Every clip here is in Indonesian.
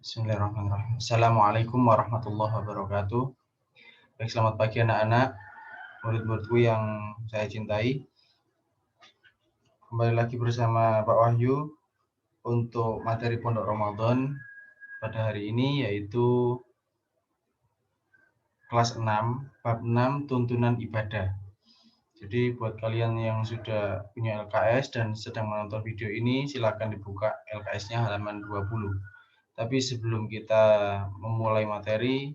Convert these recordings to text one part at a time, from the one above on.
Bismillahirrahmanirrahim. Assalamualaikum warahmatullahi wabarakatuh. Baik, selamat pagi anak-anak, murid-muridku yang saya cintai. Kembali lagi bersama Pak Wahyu untuk materi Pondok Ramadan pada hari ini, yaitu kelas 6, bab 6, tuntunan ibadah. Jadi buat kalian yang sudah punya LKS dan sedang menonton video ini, silakan dibuka LKS-nya halaman 20. Tapi sebelum kita memulai materi,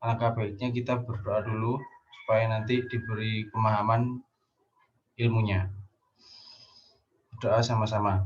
alangkah baiknya kita berdoa dulu supaya nanti diberi pemahaman ilmunya. Doa sama-sama.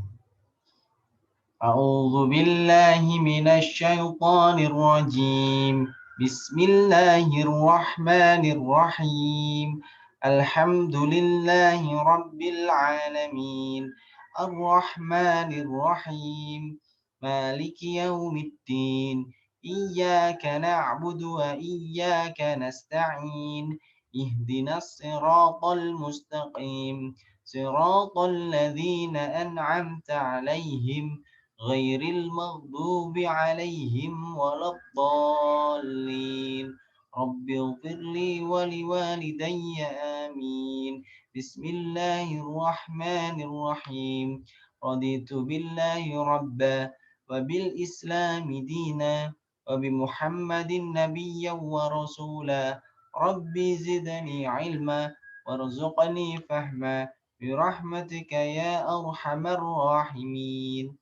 A'udzu billahi minasy syaithanir rajim. Bismillahirrahmanirrahim. Alhamdulillahi rabbil alamin. Ar-Rahmanir Rahim. Maliki yaumiddin. Iyyaka na'budu wa iyyaka nasta'in. Ihdinas siratal mustaqim. Siratal ladzina an'amta 'alaihim ghairil maghdubi 'alaihim waladdallin. Rabbighfirli wa liwalidayya amin. Bismillahirrahmanirrahim. Raditu billahi rabba wa bil islami dina wa bi Muhammadin nabiyyan wa rasula. Rabbi zidni ilma warzuqni fahma birahmatika ya arhamar rahimin.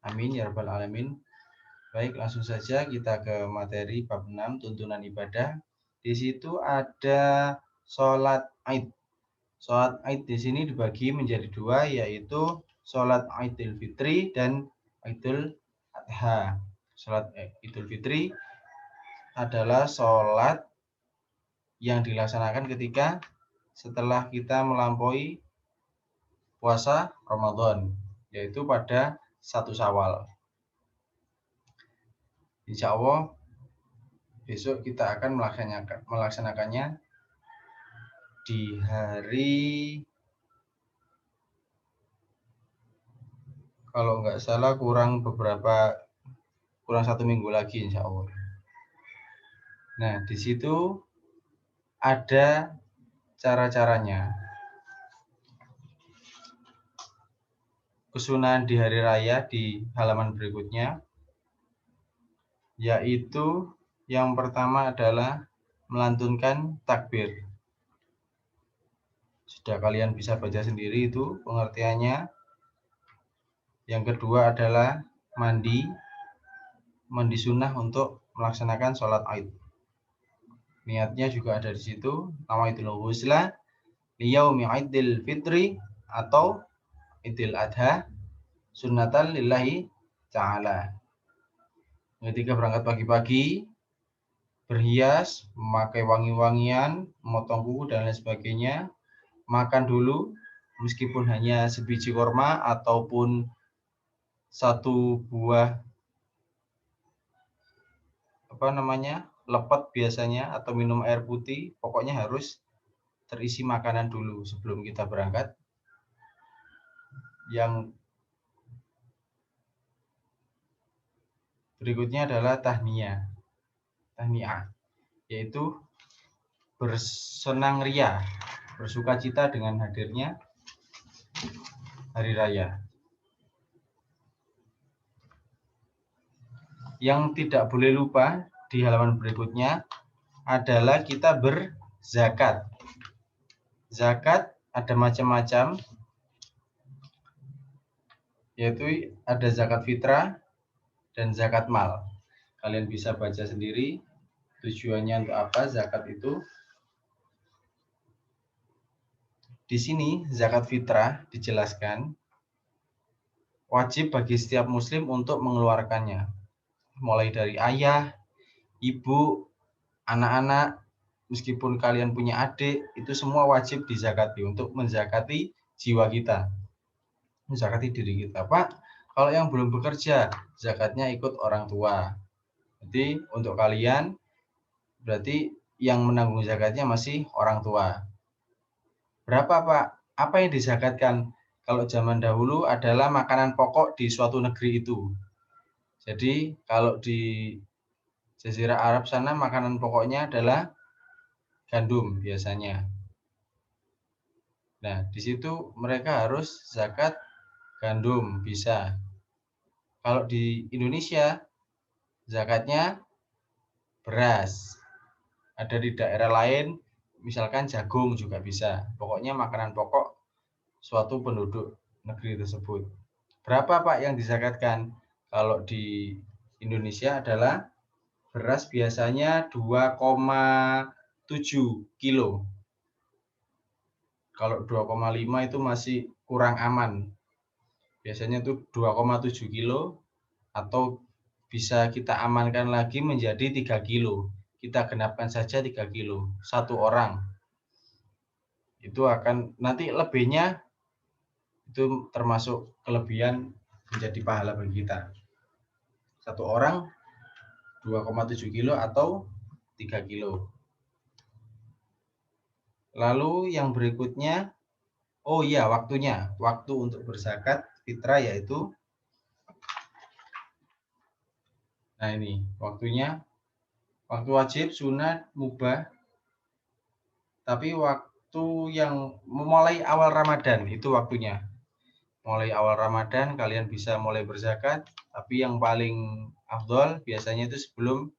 Amin ya rabbal alamin. Baik, langsung saja kita ke materi bab 6, tuntunan ibadah. Di situ ada sholat Aid. Sholat Aid di sini dibagi menjadi dua, yaitu sholat Idul Fitri dan Idul Adha. Sholat Idul Fitri adalah sholat yang dilaksanakan ketika setelah kita melampaui puasa Ramadan, yaitu pada 1 Syawal. Insya Allah besok kita akan melaksanakannya di hari, kalau nggak salah kurang 1 minggu lagi insya Allah. Nah, di situ ada cara-caranya. Kesunahan di hari raya di halaman berikutnya, yaitu yang pertama adalah melantunkan takbir. Sudah kalian bisa baca sendiri itu pengertiannya. Yang kedua adalah mandi sunnah untuk melaksanakan sholat Aid. Niatnya juga ada di situ. Nawaitul ghusla liyaumi Idul Fitri atau Idul Adha sunnatan lillahi ta'ala. Ketika berangkat pagi-pagi, berhias, memakai wangi-wangian, memotong kuku dan lain sebagainya, makan dulu meskipun hanya sebiji korma ataupun 1 buah lepet biasanya, atau minum air putih. Pokoknya harus terisi makanan dulu sebelum kita berangkat. Yang berikutnya adalah tahniah, yaitu bersenang ria, bersuka cita dengan hadirnya hari raya. Yang tidak boleh lupa di halaman berikutnya adalah kita berzakat. Zakat ada macam-macam, yaitu ada zakat fitrah dan zakat mal. Kalian bisa baca sendiri tujuannya untuk apa zakat itu. Di sini zakat fitrah dijelaskan wajib bagi setiap muslim untuk mengeluarkannya, mulai dari ayah, ibu, anak-anak, meskipun kalian punya adik, itu semua wajib dizakati untuk menzakati jiwa kita, menzakati diri kita. Pak, kalau yang belum bekerja, zakatnya ikut orang tua. Jadi untuk kalian, berarti yang menanggung zakatnya masih orang tua. Berapa Pak? Apa yang dizakatkan? Kalau zaman dahulu adalah makanan pokok di suatu negeri itu. Jadi kalau di Jazirah Arab sana makanan pokoknya adalah gandum biasanya. Nah, di situ mereka harus zakat gandum bisa. Kalau di Indonesia zakatnya beras. Ada di daerah lain misalkan jagung juga bisa. Pokoknya makanan pokok suatu penduduk negeri tersebut. Berapa Pak yang dizakatkan? Kalau di Indonesia adalah beras biasanya 2,7 kilo. Kalau 2,5 itu masih kurang aman. Biasanya itu 2,7 kilo atau bisa kita amankan lagi menjadi 3 kilo. Kita genapkan saja 3 kilo, satu orang. Itu akan nanti lebihnya itu termasuk kelebihan menjadi pahala bagi kita. Satu orang 2,7 kilo atau 3 kilo. Lalu yang berikutnya, oh iya waktunya. Waktu untuk berzakat fitrah yaitu, nah ini waktunya, waktu wajib, sunat, mubah, tapi waktu yang memulai awal Ramadan itu waktunya. Mulai awal Ramadan kalian bisa mulai berzakat, tapi yang paling afdol biasanya itu sebelum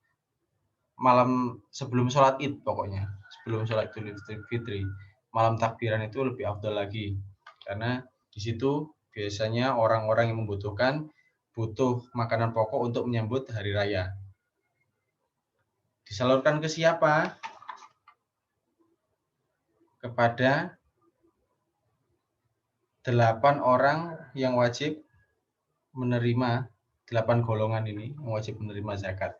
sholat Id pokoknya. Sebelum sholat Idul Fitri. Malam takbiran itu lebih afdol lagi. Karena di situ biasanya orang-orang yang membutuhkan butuh makanan pokok untuk menyambut hari raya. Disalurkan ke siapa? Kepada 8 orang yang wajib menerima, 8 golongan ini yang wajib menerima zakat.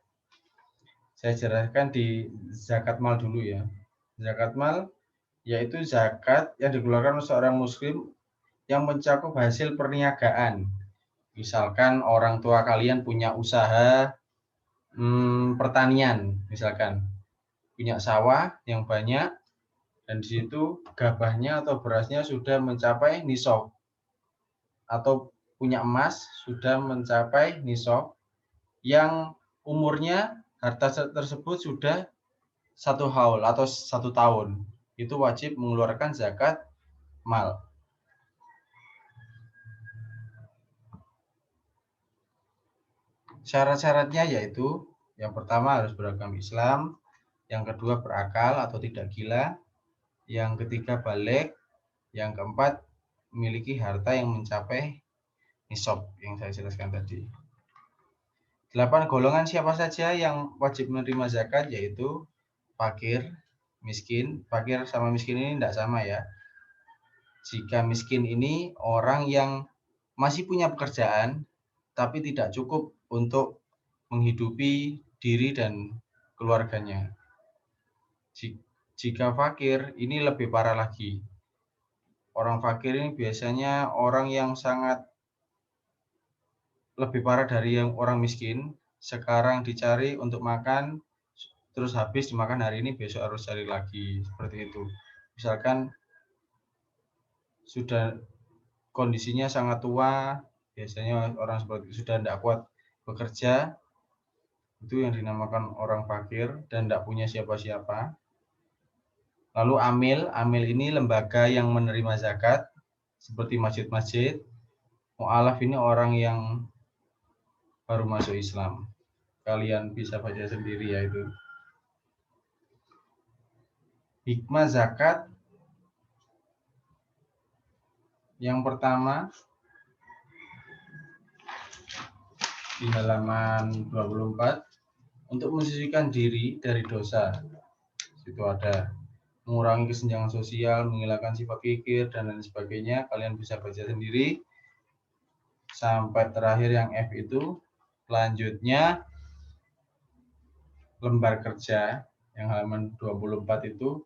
Saya jelaskan di zakat mal dulu ya. Zakat mal yaitu zakat yang dikeluarkan oleh seorang muslim yang mencakup hasil perniagaan. Misalkan orang tua kalian punya usaha pertanian, misalkan punya sawah yang banyak dan di situ gabahnya atau berasnya sudah mencapai nisab atau punya emas sudah mencapai nisab yang umurnya harta tersebut sudah 1 haul atau 1 tahun, itu wajib mengeluarkan zakat mal. Syarat-syaratnya yaitu yang pertama harus beragama Islam, yang kedua berakal atau tidak gila, yang ketiga balik, yang keempat memiliki harta yang mencapai nisab yang saya jelaskan tadi. 8 golongan siapa saja yang wajib menerima zakat yaitu fakir, miskin. Fakir sama miskin ini tidak sama ya. Jika miskin ini orang yang masih punya pekerjaan tapi tidak cukup untuk menghidupi diri dan keluarganya. Jika fakir ini lebih parah lagi. Orang fakir ini biasanya orang yang sangat lebih parah dari yang orang miskin. Sekarang dicari untuk makan, terus habis dimakan hari ini, besok harus cari lagi. Seperti itu. Misalkan sudah kondisinya sangat tua, biasanya orang seperti itu sudah tidak kuat bekerja, itu yang dinamakan orang fakir dan tidak punya siapa-siapa. Lalu amil ini lembaga yang menerima zakat, seperti masjid-masjid. Mu'alaf ini orang yang baru masuk Islam. Kalian bisa baca sendiri ya itu. Hikmah zakat yang pertama di halaman 24, untuk mensucikan diri dari dosa. Itu ada mengurangi kesenjangan sosial, menghilangkan sifat kikir dan lain sebagainya. Kalian bisa baca sendiri sampai terakhir yang F itu. Selanjutnya lembar kerja yang halaman 24 itu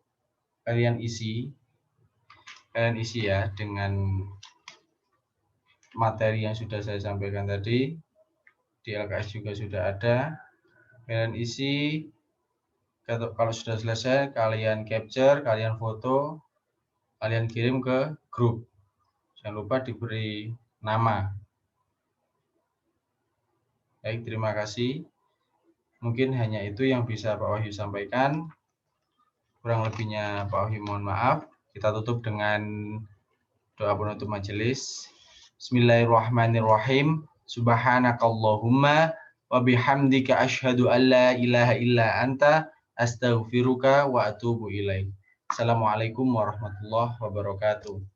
kalian isi ya dengan materi yang sudah saya sampaikan tadi. Di LKS juga sudah ada. Kalian isi, kalau sudah selesai kalian capture, kalian foto, kalian kirim ke grup. Jangan lupa diberi nama. Baik, terima kasih. Mungkin hanya itu yang bisa Pak Wahyu sampaikan. Kurang lebihnya Pak Wahyu mohon maaf. Kita tutup dengan doa penutup majelis. Bismillahirrahmanirrahim. Subhanakallahumma wa bihamdika asyhadu an la ilaha illa anta astaghfiruka wa atubu ilaik. Assalamualaikum warahmatullahi wabarakatuh.